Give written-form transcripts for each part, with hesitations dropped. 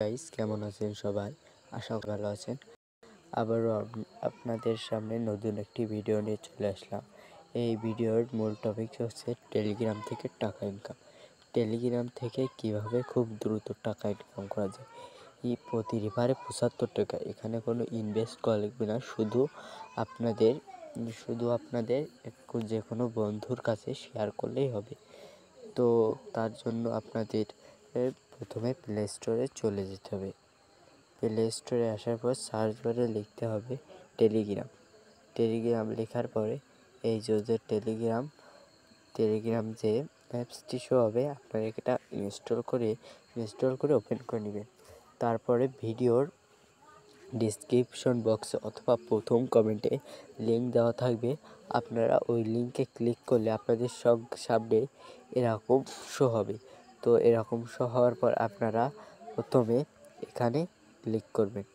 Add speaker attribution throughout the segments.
Speaker 1: Guys, কেমন আছেন সবাই? আশা করি ভালো আছেন। আবারও আপনাদের সামনে নতুন একটি ভিডিও নিয়ে চলে আসলাম। এই ভিডিওর মূল টপিক হচ্ছে টেলিগ্রাম থেকে টাকা ইনকাম। টেলিগ্রাম থেকে কিভাবে খুব দ্রুত টাকা ইনকাম করা যায়। এই প্রতি রেফারে 75 টাকা। এখানে কোনো ইনভেস্ট করা লাগবে না, শুধু আপনাদের যে কোনো বন্ধুর কাছে শেয়ার করলেই হবে। তো তার জন্য আপনাদের প্রথমে প্লে স্টোরে চলে যেতে হবে। প্লে স্টোরে আসার পর সার্চ বারে লিখতে হবে টেলিগ্রাম লেখার পরে এই যে টেলিগ্রাম যে অ্যাপসটি শো হবে, আপনারা এটা ইনস্টল করে ওপেন করে নেবেন। তারপরে ভিডিওর ডিসক্রিপশন বক্সে অথবা প্রথম কমেন্টে লিঙ্ক দেওয়া থাকবে। আপনারা ওই লিঙ্কে ক্লিক করলে আপনাদের সামনে এরকম শো হবে। তো এরকম শো হওয়ার পর আপনারা প্রথমে এখানে ক্লিক করবেন।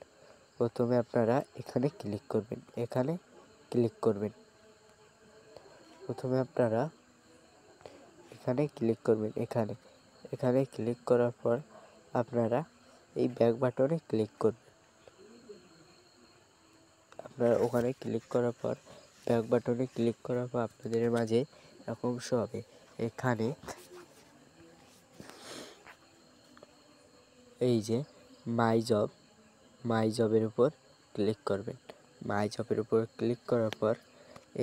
Speaker 1: এখানে ক্লিক করার পর আপনারা এই ব্যাক বাটনে ক্লিক করবেন। ওখানে ক্লিক করার পর আপনাদের মাঝে এরকম শো হবে। এখানে এই যে মাই জবের উপর ক্লিক করবেন। ক্লিক করার পর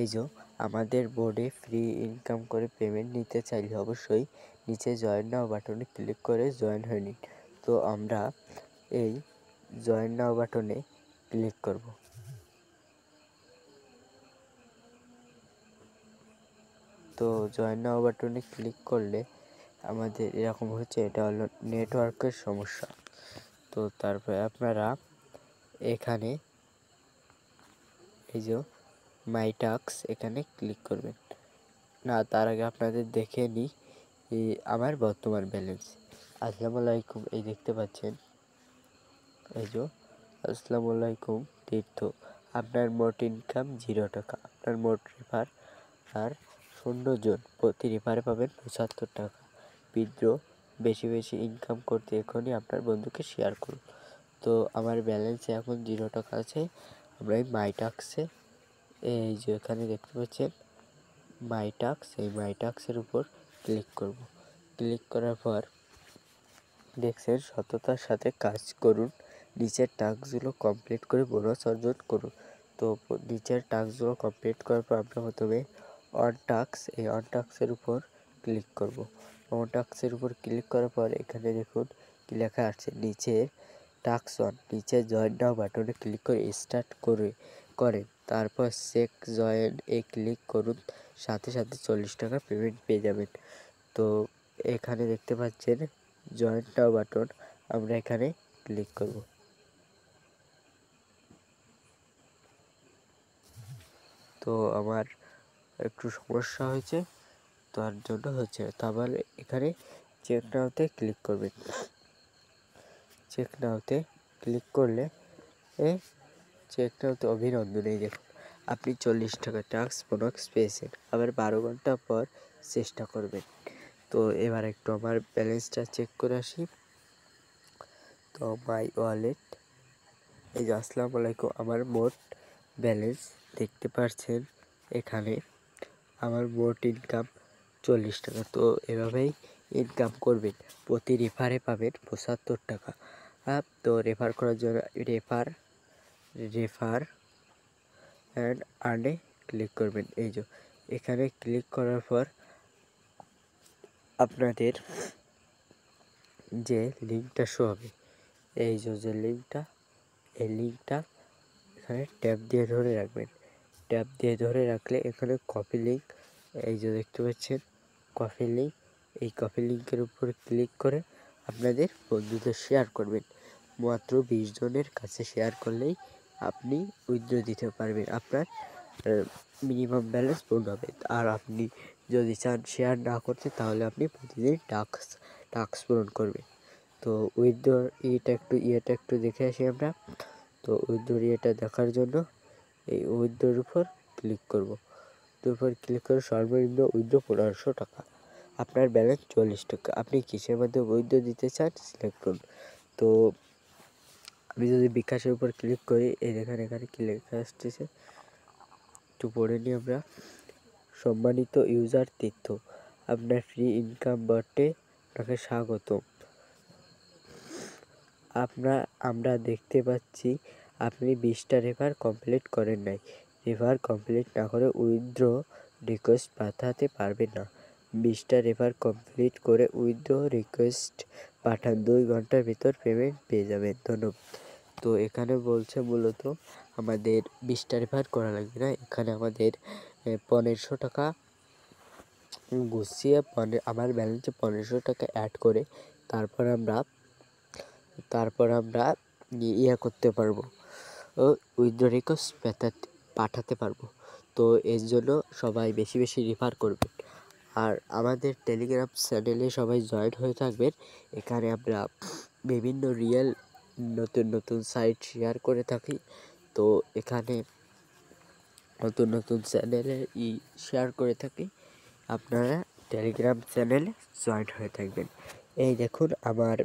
Speaker 1: এই যে আমাদের বোর্ডে ফ্রি ইনকাম করে পেমেন্ট নিতে চাইলে অবশ্যই নিচে জয়েন নাও বাটনে ক্লিক করে জয়েন হয়ে নিন। তো আমরা এই জয়েন নাও বাটনে ক্লিক করব। তো জয়েন নাও বাটনে ক্লিক করলে আমাদের এরকম হচ্ছে, এটা হলো নেটওয়ার্কের সমস্যা। তো তারপরে আপনারা এখানে এই যে মাই টাস্ক এখানে ক্লিক করবেন। না, তার আগে আপনাদের দেখে নিই আমার বর্তমান ব্যালেন্স। আসসালামু আলাইকুম, এই দেখতে পাচ্ছেন এই যে আসসালামু আলাইকুম তীর্থ। আপনার মোট ইনকাম 0 টাকা। আপনার মোট রেফার আর 0 জন, প্রতি রেফারে পাবেন 75 টাকা। বিদ্রোহ বেশি ইনকাম করতে এখনই আপনার বন্ধুকে শেয়ার করুন। তো আমার ব্যালেন্সে এখন 0 টাকা আছে। আমরা এই মাই টাস্কে এই যে এখানে দেখতে পাচ্ছেন এই মাই টাস্কের উপর ক্লিক করব। ক্লিক করার পর দেখছেন সততার সাথে কাজ করুন, নিচের টাস্কগুলো কমপ্লিট করে বোনাস অর্জন করুন। তো নিচের টাস্কগুলো কমপ্লিট করার পর আমরা প্রথমে অন টাস্কের উপর ক্লিক করব। ক্লিক করার পর এখানে দেখুন কি লেখা আছে, নিচে টাস্ক অন, নিচে জয়েন নাও বাটনে ক্লিক করে স্টার্ট করেন। তারপর চেক জয়েন ক্লিক করুন, সাথে 40 টাকা পেমেন্ট পেয়ে যাবেন। তো এখানে দেখতে পাচ্ছেন জয়েন নাও বাটন, আমরা এখানে ক্লিক করব। তো আমার একটু সমস্যা হয়েছে, তার জন্য হচ্ছে। তারপর এখানে চেক নাওতে ক্লিক করবেন। চেক নাওতে ক্লিক করলে অভিনন্দন, এই দেখুন আপনি 40 টাকা টাস্ক বোনাস পেয়েছেন। আবার 12 ঘন্টা পর চেষ্টা করবেন। তো এবার একটু আমার ব্যালেন্সটা চেক করে আসি। তো মাই ওয়ালেট, এই যে আসসালামু আলাইকুম, আমার মোট ব্যালেন্স দেখতে পাচ্ছেন। এখানে আমার মোট ইনকাম 40 টাকা। তো এভাবেই ইনকাম করবেন। প্রতি রেফারে পাবেন 75 টাকা। তো রেফার করার জন্য রেফার অ্যান্ড আর্নে ক্লিক করবেন। এই যে এখানে ক্লিক করার পর আপনাদের যে লিঙ্কটা শো হবে, এই যে লিঙ্কটা, এই লিঙ্কটা এখানে ট্যাপ দিয়ে ধরে রাখবেন। ট্যাপ দিয়ে ধরে রাখলে এখানে কপি লিঙ্ক, এই যে দেখতে পাচ্ছেন কপি লিঙ্ক, এই কপি লিঙ্কের উপর ক্লিক করে আপনাদের বন্ধুদের শেয়ার করবেন। মাত্র 20 জনের কাছে শেয়ার করলেই আপনি উইথড্র দিতে পারবেন। আপনার মিনিমাম ব্যালেন্স পূর্ণ হবে। আর আপনি যদি চান শেয়ার না করতে, তাহলে আপনি প্রতিদিন টাস্ক পূরণ করবেন। তো উইথড্র ইয়েটা একটু দেখে আসি আমরা। তো উইথড্র ইয়েটা দেখার জন্য এই উইথড্রর উপর ক্লিক করব। ক্লিক করে সর্বনিম্ন উইথড্র 1500 টাকা। আপনার ব্যালেন্স 40 টাকা। আপনি কিসের মাধ্যমে উইথড্র দিতে চান সিলেক্ট করুন। তো আমি যদি বিকাশের উপর ক্লিক করি, এই দেখেন এখানে কি লেখা আসতেছে, একটু পড়ে নিই আমরা। সম্মানিত ইউজার তথ্য, আপনার ফ্রি ইনকাম বাটে আপনাকে স্বাগত। আমরা দেখতে পাচ্ছি আপনি 20টা রেফার কমপ্লিট করেন নাই। রেফার কমপ্লিট না করে উইথড্র রিকোয়েস্ট পাঠাতে পারবেন না। 20টা রেফার কমপ্লিট করে উইথড্র রিকোয়েস্ট পাঠান, 2 ঘন্টার ভিতর পেমেন্ট পেয়ে যাবেন। ধন্যবাদ। তো এখানে বলছে মূলত আমাদের 20টা রেফার করা লাগবে না, এখানে আমাদের 1500 টাকা গুছিয়ে আমার ব্যালেন্সে 1500 টাকা অ্যাড করে তারপর আমরা ইয়ে করতে পারবো, উইথড্র রিকোয়েস্ট পাঠাতে পারবো। তো এর জন্য সবাই বেশি বেশি রেফার করবেন, আর আমাদের টেলিগ্রাম চ্যানেলে সবাই জয়েন হয়ে থাকবেন। এখানে আমরা বিভিন্ন রিয়েল নতুন নতুন সাইট শেয়ার করে থাকি। তো এখানে নতুন নতুন চ্যানেলে শেয়ার করে থাকি, আপনারা টেলিগ্রাম চ্যানেলে জয়েন হয়ে থাকবেন। এই দেখুন আমার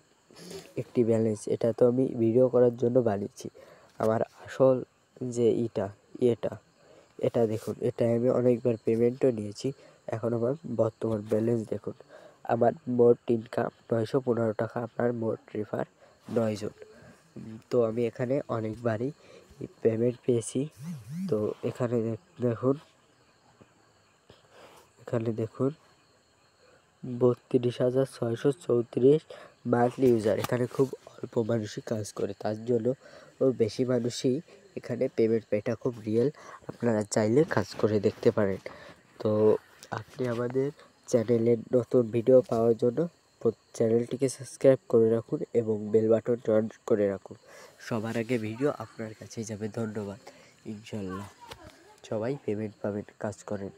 Speaker 1: একটি ব্যালেন্স, এটা তো আমি ভিডিও করার জন্য বানিয়েছি। আমার আসল যে এটা দেখুন, এটা আমি অনেকবার পেমেন্টও নিয়েছি। এখন আমার বর্তমান ব্যালেন্স দেখুন, আমার মোট ইনকাম 915 টাকা, আপনার মোট রেফার 9 জন। তো আমি এখানে অনেকবারই পেমেন্ট পেয়েছি। তো এখানে দেখুন 32,634 মান্থলি ইউজার। এখানে খুব অল্প মানুষই কাজ করে, তার জন্য বেশি মানুষই এখানে পেমেন্ট পায়। এটা খুব রিয়েল, আপনারা চাইলে কাজ করে দেখতে পারেন। তো আপনি আমাদের চ্যানেলের নতুন ভিডিও পাওয়ার জন্য চ্যানেলটিকে সাবস্ক্রাইব করে রাখুন এবং বেল বাটন অন করে রাখুন। সবার আগে ভিডিও আপনার কাছেই যাবে। ধন্যবাদ। ইনশাল্লাহ সবাই পেমেন্ট পাবেন, কাজ করেন।